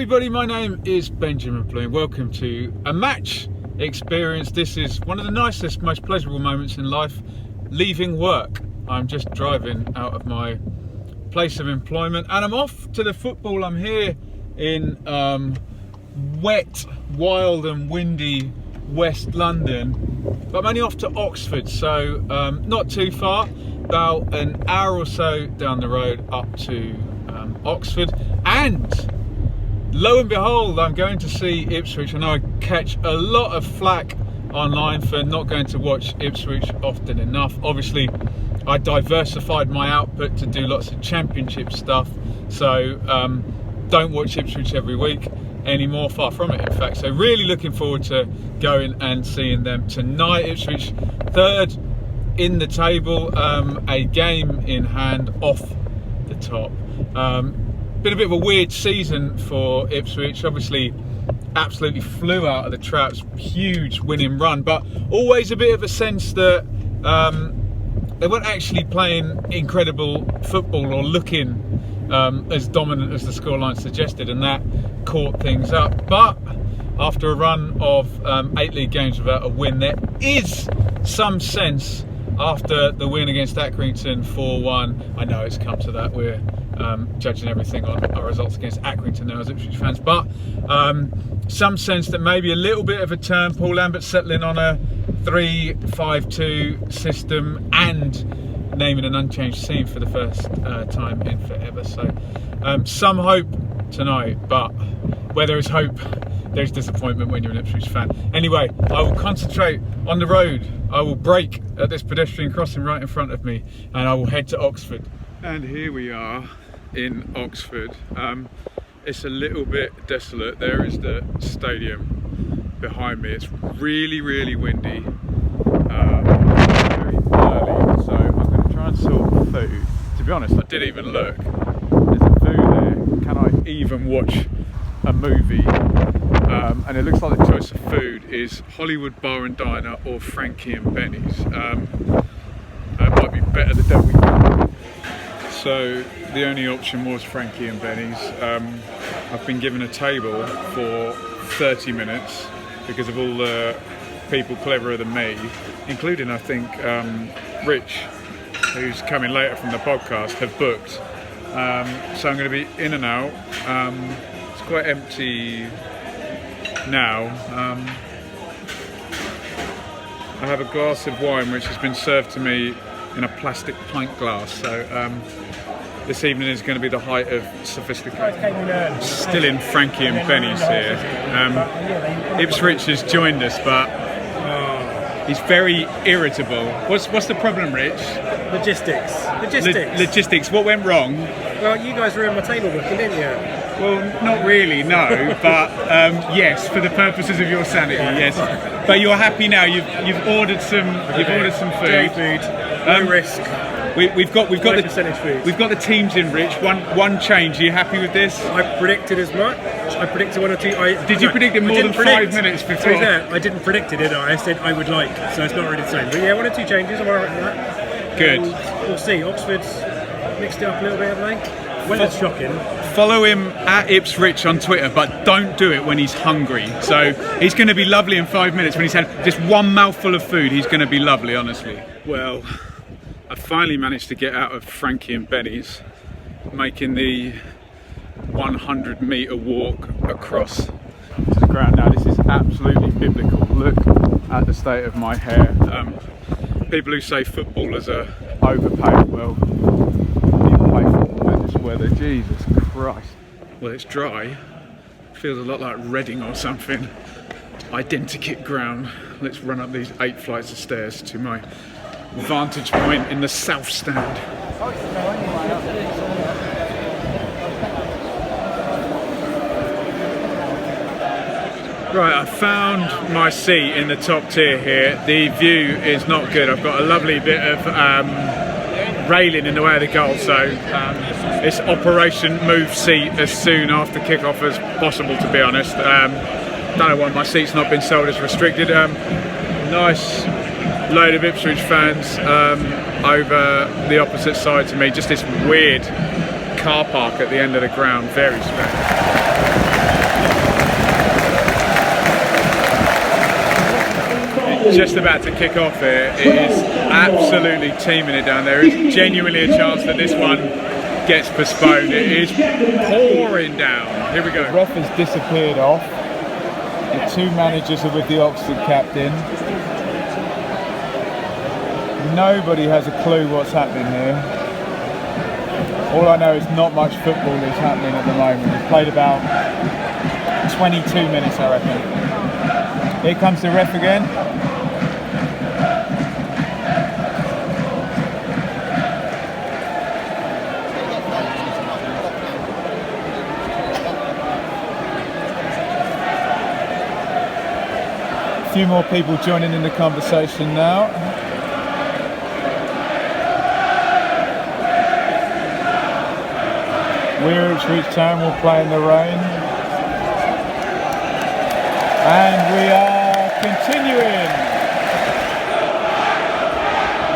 everybody, my name is Benjamin Bloom. Welcome to a match experience. This is one of the nicest, most pleasurable moments in life, leaving work. I'm just driving out of my place of employment and I'm off to the football. I'm here in wet, wild and windy West London, but I'm only off to Oxford, so not too far, about an hour or so down the road up to Oxford. And lo and behold, I'm going to see Ipswich. I know I catch a lot of flack online for not going to watch Ipswich often enough. Obviously, I diversified my output to do lots of championship stuff, so don't watch Ipswich every week anymore, far from it in fact. So really looking forward to going and seeing them tonight. Ipswich third in the table, a game in hand off the top. Been a bit of a weird season for Ipswich. Obviously absolutely flew out of the traps, huge winning run, but always a bit of a sense that they weren't actually playing incredible football or looking as dominant as the scoreline suggested, and that caught things up. But after a run of 8 league games without a win, there is some sense after the win against Accrington 4-1. I know it's come to that, we're judging everything on our results against Accrington now as Ipswich fans, but some sense that maybe a little bit of a turn. Paul Lambert settling on a 3-5-2 system and naming an unchanged team for the first time in forever. So some hope tonight, but where there is hope, there's disappointment when you're an Ipswich fan. Anyway, I will concentrate on the road. I will brake at this pedestrian crossing right in front of me and I will head to Oxford. And here we are in Oxford. It's a little bit desolate. There is the stadium behind me. It's really, really windy. Very early, so I'm going to try and sort food. To be honest, I didn't even look. There's a food there. Can I even watch a movie? And it looks like the choice of food is Hollywood Bar and Diner or Frankie and Benny's. It might be better the devil. So the only option was Frankie and Benny's. I've been given a table for 30 minutes because of all the people cleverer than me, including I think Rich, who's coming later from the podcast, have booked. So I'm going to be in and out. It's quite empty now. I have a glass of wine which has been served to me in a plastic pint glass, so this evening is going to be the height of sophistication. Still in Frankie and Benny's here. Ipswich has joined us, but he's very irritable. What's the problem, Rich? Logistics. What went wrong? Well, you guys were in my table booking, didn't you? Well, not really, no. But yes, for the purposes of your sanity, yes. But you're happy now. You've ordered some. You've ordered some food. No risk. We've got the percentage food. We've got the teams in, Rich. One change. Are you happy with this? I predicted as much. I predicted 1 or 2. Did you predict it more than 5 minutes before? I didn't predict it, did I? I said I would like, so it's not really the same. But yeah, 1 or 2 changes. I'm alright with that. Good. We'll see. Oxford's mixed it up a little bit, haven't they? Weather's shocking. Follow him at Ipswich on Twitter, but don't do it when he's hungry. So he's going to be lovely in 5 minutes when he's had just one mouthful of food. He's going to be lovely, honestly. Well, I finally managed to get out of Frankie and Benny's, making the 100-metre walk across to the ground. Now this is absolutely biblical. Look at the state of my hair. People who say footballers are overpaid, well, people play football in this weather. Jesus Christ. Well, it's dry. Feels a lot like Reading or something. Identikit ground. Let's run up these 8 flights of stairs to my vantage point in the south stand. Right, I found my seat in the top tier here. The view is not good. I've got a lovely bit of railing in the way of the goal, so it's Operation Move Seat as soon after kick-off as possible, to be honest. Don't know why my seat's not been sold as restricted. Nice load of Ipswich fans over the opposite side to me. Just this weird car park at the end of the ground, very strange. just about to kick off here. It is absolutely teeming it down there. It's genuinely a chance that this one gets postponed. It is pouring down. Here we go. The ref has disappeared off. The two managers are with the Oxford captain. Nobody has a clue what's happening here. All I know is not much football is happening at the moment. We've played about 22 minutes, I reckon. Here comes the ref again. A few more people joining in the conversation now. We're Ipswich Town, will play in the rain. And we are continuing.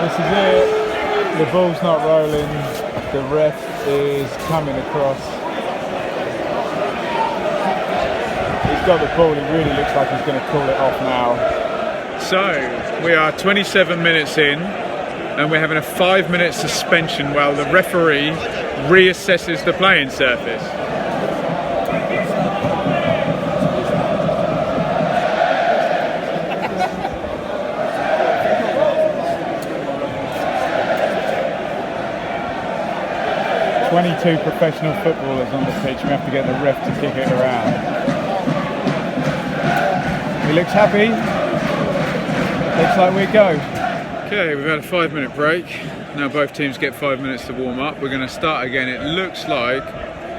This is it. The ball's not rolling. The ref is coming across. He's got the ball. It really looks like he's going to call it off now. So we are 27 minutes in, and we're having a 5-minute suspension while the referee reassesses the playing surface. Two professional footballers on the pitch. We have to get the ref to kick it around. He looks happy. Looks like we go. Okay, we've had a 5-minute break. Now both teams get 5 minutes to warm up. We're going to start again. It looks like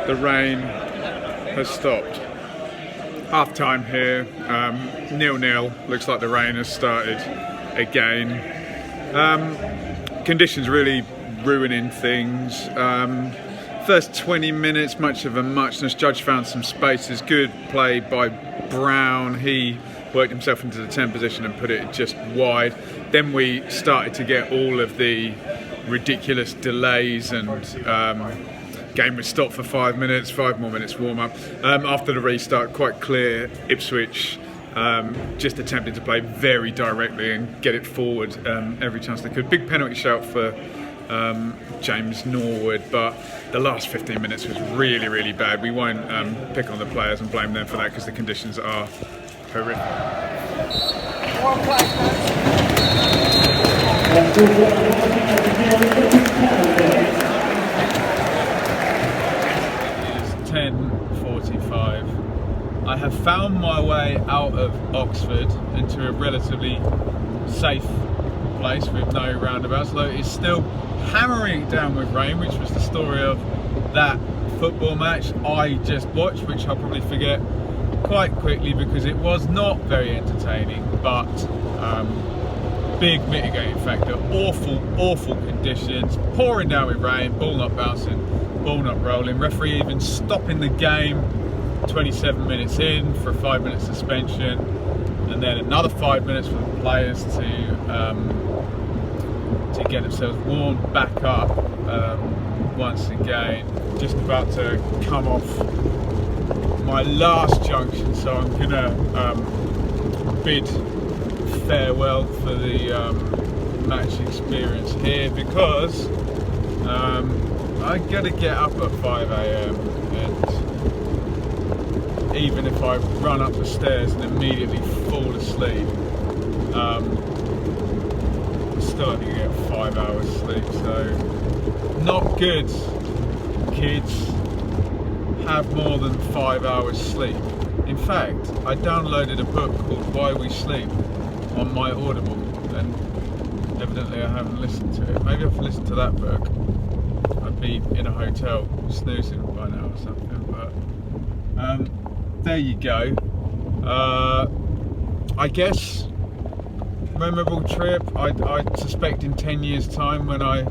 the rain has stopped. Half time here, 0-0. Looks like the rain has started again. Conditions really ruining things. First 20 minutes, much of a muchness. Judge found some spaces. Good play by Brown. He worked himself into the 10 position and put it just wide. Then we started to get all of the ridiculous delays, and game was stopped for 5 minutes, 5 more minutes warm up. After the restart, quite clear, Ipswich just attempted to play very directly and get it forward every chance they could. Big penalty shout for James Norwood, but the last 15 minutes was really, really bad. We won't pick on the players and blame them for that because the conditions are horrific. It's 10:45. I have found my way out of Oxford into a relatively safe place with no roundabouts, although it's still hammering down with rain, which was the story of that football match I just watched, which I'll probably forget quite quickly because it was not very entertaining, but big mitigating factor. Awful conditions, pouring down with rain, ball not bouncing, ball not rolling, referee even stopping the game 27 minutes in for a 5-minute suspension, and then another 5 minutes for the players to get themselves warmed back up once again. Just about to come off my last junction, so I'm gonna bid farewell for the match experience here because I gotta get up at 5 AM, and even if I run up the stairs and immediately fall asleep, still only get 5 hours sleep, so not good. Kids, have more than 5 hours sleep. In fact, I downloaded a book called Why We Sleep on my Audible, and evidently I haven't listened to it. Maybe if I listened to that book, I'd be in a hotel snoozing by now or something, but there you go. I guess memorable trip. I suspect in 10 years time when I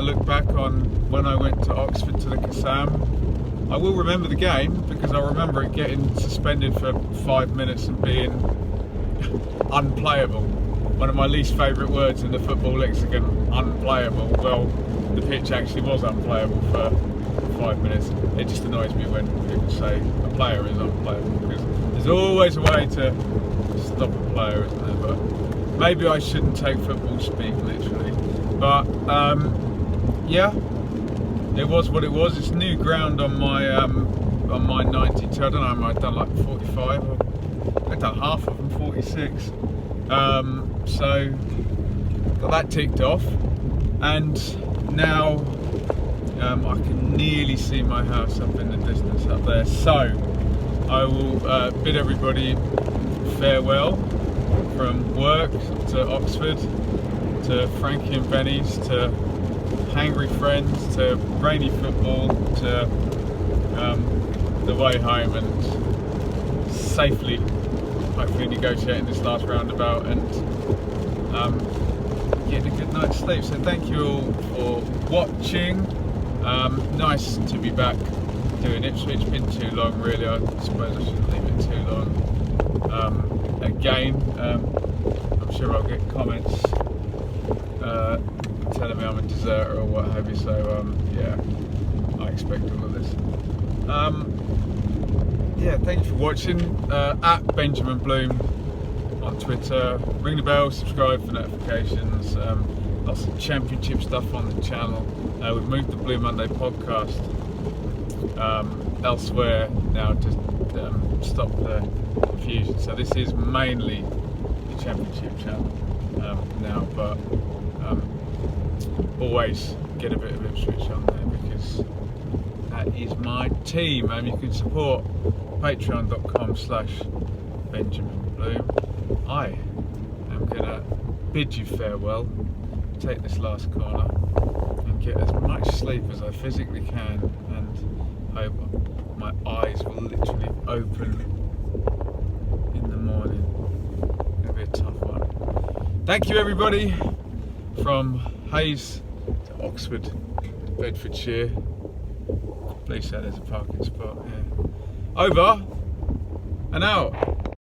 look back on when I went to Oxford to the Kassam, I will remember the game because I remember it getting suspended for 5 minutes and being unplayable. One of my least favourite words in the football lexicon, unplayable. Well, the pitch actually was unplayable for 5 minutes. It just annoys me when people say a player is unplayable because there's always a way to stop a player, isn't there? But maybe I shouldn't take football speak literally. But yeah, it was what it was. It's new ground on my 92. I don't know, I might have done like 45, or I've done half of them, 46. So got that ticked off, and now I can nearly see my house up in the distance up there. So I will bid everybody farewell from work to Oxford to Frankie and Benny's to hangry friends to rainy football to the way home, and safely hopefully negotiating this last roundabout and getting a good night's sleep. So thank you all for watching. Nice to be back doing Ipswich. Been too long really. I suppose I shouldn't leave it too long. Again, I'm sure I'll get comments telling me I'm a deserter or what have you, so yeah, I expect all of this. Yeah, thank you for watching. At Benjamin Bloom on Twitter. Ring the bell, subscribe for notifications. Lots of championship stuff on the channel. We've moved the Blue Monday podcast elsewhere now to stop the confusion. So this is mainly the championship channel now, but always get a bit of Ipswich on there because that is my team. You can support patreon.com/BenjaminBloom. I am gonna bid you farewell, take this last corner and get as much sleep as I physically can, and hope my eyes will literally open in the morning. It's gonna be a tough one. Thank you everybody, from Hayes to Oxford, Bedfordshire. Please say there's a parking spot here. Over and out.